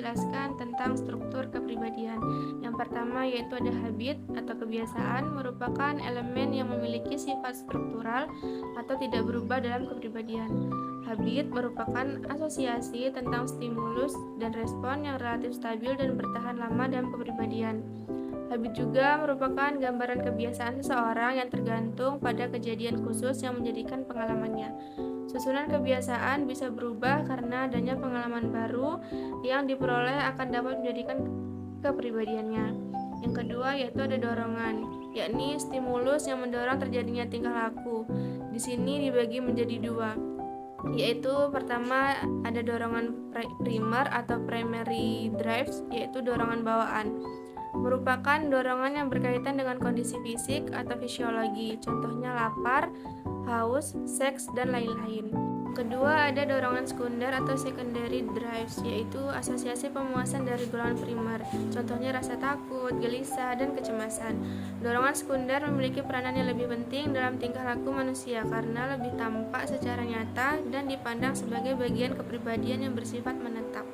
menjelaskan tentang struktur kepribadian. Yang pertama yaitu ada habit atau kebiasaan, merupakan elemen yang memiliki sifat struktural atau tidak berubah dalam kepribadian. Habit merupakan asosiasi tentang stimulus dan respon yang relatif stabil dan bertahan lama dalam kepribadian. Habit juga merupakan gambaran kebiasaan seseorang yang tergantung pada kejadian khusus yang menjadikan pengalamannya. Susunan kebiasaan bisa berubah karena adanya pengalaman baru yang diperoleh akan dapat menjadikan kepribadiannya. Yang kedua yaitu ada dorongan, yakni stimulus yang mendorong terjadinya tingkah laku. Di sini dibagi menjadi dua, yaitu pertama ada dorongan primer atau primary drives, yaitu dorongan bawaan. Merupakan dorongan yang berkaitan dengan kondisi fisik atau fisiologi, contohnya lapar, haus, seks, dan lain-lain. Kedua ada dorongan sekunder atau secondary drives, yaitu asosiasi pemuasan dari golongan primer, contohnya rasa takut, gelisah, dan kecemasan. Dorongan sekunder memiliki peranan yang lebih penting dalam tingkah laku manusia karena lebih tampak secara nyata dan dipandang sebagai bagian kepribadian yang bersifat menetap.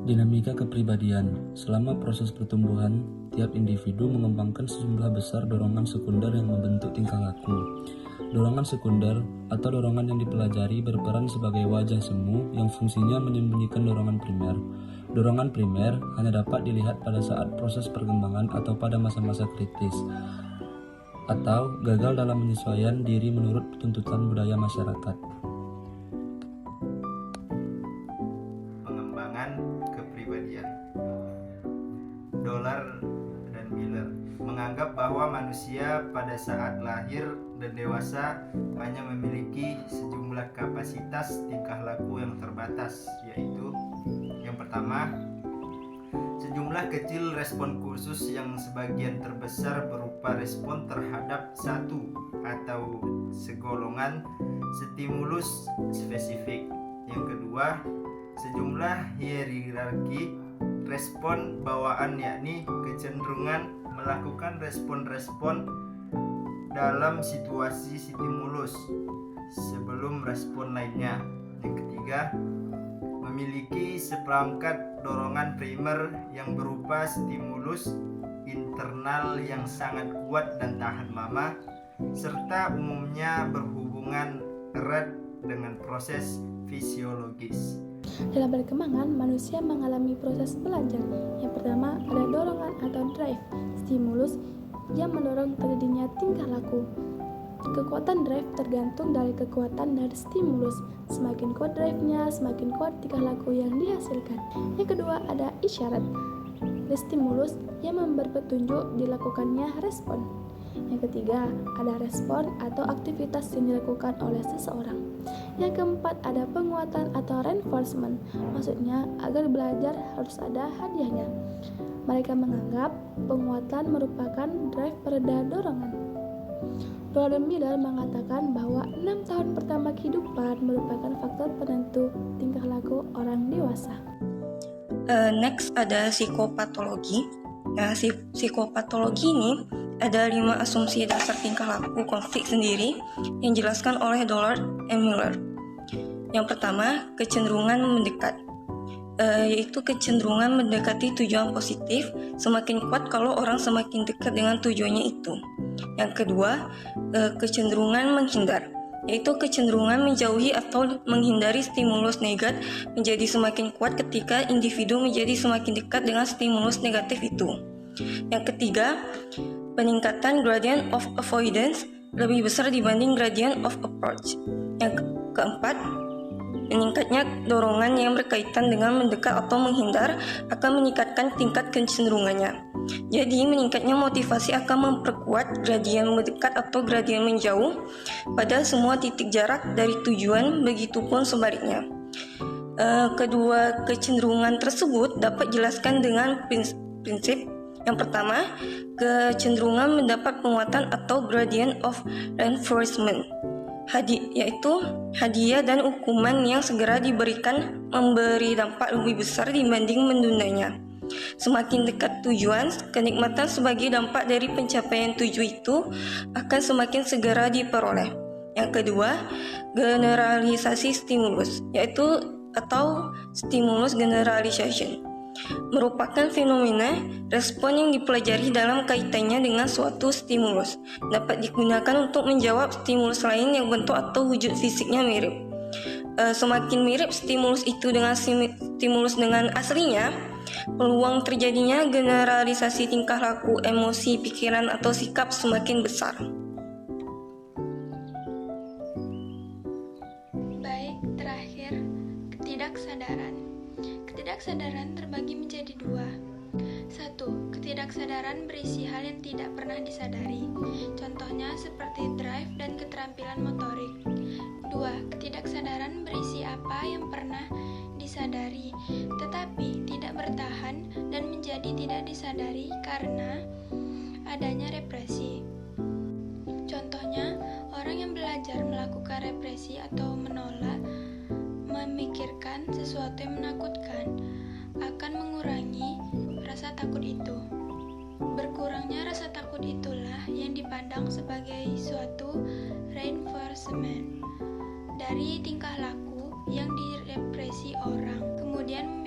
Dinamika kepribadian. Selama proses pertumbuhan, tiap individu mengembangkan sejumlah besar dorongan sekunder yang membentuk tingkah laku. Dorongan sekunder atau dorongan yang dipelajari berperan sebagai wajah semu yang fungsinya menyembunyikan dorongan primer. Dorongan primer hanya dapat dilihat pada saat proses perkembangan atau pada masa-masa kritis, atau gagal dalam menyesuaikan diri menurut tuntutan budaya masyarakat. Kepribadian. Dollar dan Miller menganggap bahwa manusia pada saat lahir dan dewasa hanya memiliki sejumlah kapasitas tingkah laku yang terbatas, yaitu yang pertama, sejumlah kecil respon khusus yang sebagian terbesar berupa respon terhadap satu atau segolongan stimulus spesifik. Yang kedua, sejumlah hierarki respon bawaan, yakni kecenderungan melakukan respon-respon dalam situasi stimulus sebelum respon lainnya. Yang ketiga, memiliki seperangkat dorongan primer yang berupa stimulus internal yang sangat kuat dan tahan lama, serta umumnya berhubungan erat dengan proses fisiologis. Dalam perkembangan, manusia mengalami proses belajar. Yang pertama ada dorongan atau drive, stimulus yang mendorong terjadinya tingkah laku. Kekuatan drive tergantung dari kekuatan dari stimulus. Semakin kuat drive-nya, semakin kuat tingkah laku yang dihasilkan. Yang kedua ada isyarat, stimulus yang memberi petunjuk dilakukannya respon. Yang ketiga ada respon atau aktivitas yang dilakukan oleh seseorang. Yang keempat ada penguatan atau reinforcement, maksudnya agar belajar harus ada hadiahnya. Mereka menganggap penguatan merupakan drive pereda dorongan. Roland Miller mengatakan bahwa 6 tahun pertama kehidupan merupakan faktor penentu tingkah laku orang dewasa. Next ada psikopatologi. Nah, psikopatologi ini ada 5 asumsi dasar tingkah laku konflik sendiri yang dijelaskan oleh Dollard and Miller. Yang pertama, kecenderungan mendekat, yaitu kecenderungan mendekati tujuan positif semakin kuat kalau orang semakin dekat dengan tujuannya itu. Yang kedua, kecenderungan menghindar, yaitu kecenderungan menjauhi atau menghindari stimulus negatif menjadi semakin kuat ketika individu menjadi semakin dekat dengan stimulus negatif itu. Yang ketiga, peningkatan gradient of avoidance lebih besar dibanding gradient of approach. Yang keempat, meningkatnya dorongan yang berkaitan dengan mendekat atau menghindar akan meningkatkan tingkat kecenderungannya. Jadi, meningkatnya motivasi akan memperkuat gradien mendekat atau gradien menjauh pada semua titik jarak dari tujuan, begitupun sebaliknya. Kedua kecenderungan tersebut dapat dijelaskan dengan prinsip. Yang pertama, kecenderungan mendapat penguatan atau gradient of reinforcement, yaitu hadiah dan hukuman yang segera diberikan memberi dampak lebih besar dibanding menundanya. Semakin dekat tujuan, kenikmatan sebagai dampak dari pencapaian tujuan itu akan semakin segera diperoleh. Yang kedua, generalisasi stimulus, yaitu atau stimulus generalization, merupakan fenomena respon yang dipelajari dalam kaitannya dengan suatu stimulus, dapat digunakan untuk menjawab stimulus lain yang bentuk atau wujud fisiknya mirip. Semakin mirip stimulus itu dengan stimulus dengan aslinya, peluang terjadinya generalisasi tingkah laku, emosi, pikiran, atau sikap semakin besar. Baik, terakhir, ketidaksadaran. Ketidaksadaran terbagi menjadi dua. 1. Ketidaksadaran berisi hal yang tidak pernah disadari. Contohnya seperti drive dan keterampilan motorik. 2. Ketidaksadaran berisi apa yang pernah disadari, tetapi tidak bertahan dan menjadi tidak disadari karena adanya represi. Contohnya, orang yang belajar melakukan represi atau menolak memikirkan sesuatu yang menakutkan akan mengurangi rasa takut itu. Berkurangnya rasa takut itulah yang dipandang sebagai suatu reinforcement dari tingkah laku yang direpresi orang, kemudian